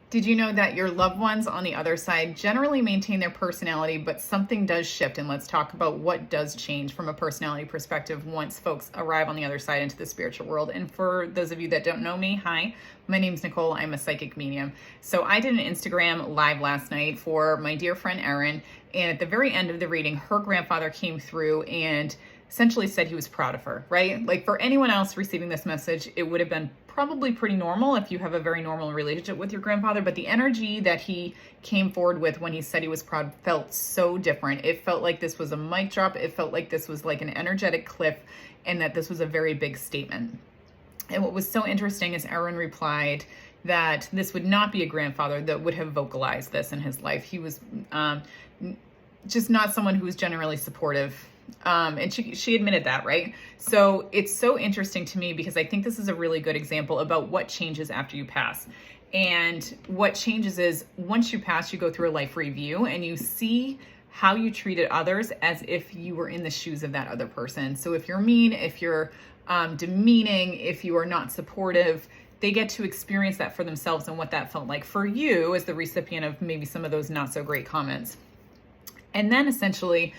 Did you know that your loved ones on the other side generally maintain their personality, but something does shift? And let's talk about what does change from a personality perspective once folks arrive on the other side into the spiritual world. And for those of you that don't know me, hi, my name's Nicole. I'm a psychic medium. So I did an Instagram live last night for my dear friend Erin. And at the very end of the reading, her grandfather came through and essentially said he was proud of her, right? Like for anyone else receiving this message, it would have been probably pretty normal if you have a very normal relationship with your grandfather, but the energy that he came forward with when he said he was proud felt so different. It felt like this was a mic drop. It felt like this was like an energetic cliff and that this was a very big statement. And what was so interesting is Erin replied that this would not be a grandfather that would have vocalized this in his life. He was just not someone who was generally supportive. And she admitted that, right? So it's so interesting to me because I think this is a really good example about what changes after you pass. And what changes is once you pass, you go through a life review and you see how you treated others as if you were in the shoes of that other person. So if you're mean, if you're demeaning, if you are not supportive, they get to experience that for themselves and what that felt like for you as the recipient of maybe some of those not so great comments. And then essentially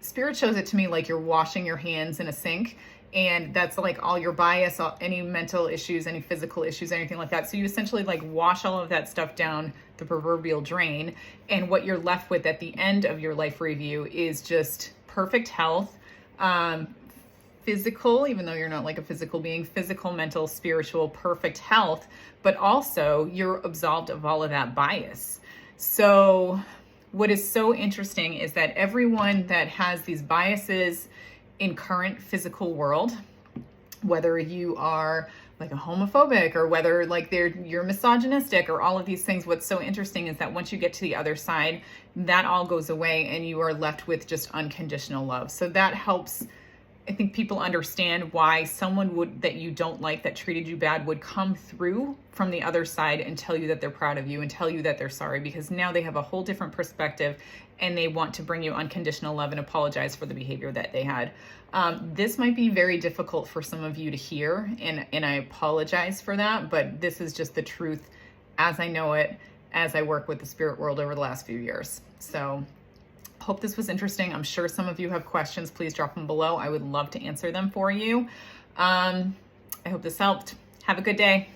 Spirit shows it to me like you're washing your hands in a sink, and that's like all your bias, any mental issues, any physical issues, anything like that. So you essentially like wash all of that stuff down the proverbial drain, and what you're left with at the end of your life review is just perfect health, physical, even though you're not like a physical being, physical, mental, spiritual, perfect health, but also you're absolved of all of that bias. So what is so interesting is that everyone that has these biases in current physical world, whether you are like a homophobic or whether like you're misogynistic or all of these things, what's so interesting is that once you get to the other side, that all goes away and you are left with just unconditional love. So that helps, I think, people understand why someone that you don't like, that treated you bad, would come through from the other side and tell you that they're proud of you and tell you that they're sorry, because now they have a whole different perspective and they want to bring you unconditional love and apologize for the behavior that they had. This might be very difficult for some of you to hear, and I apologize for that, but this is just the truth as I know it, as I work with the spirit world over the last few years. So hope this was interesting. I'm sure some of you have questions. Please drop them below. I would love to answer them for you. I hope this helped. Have a good day.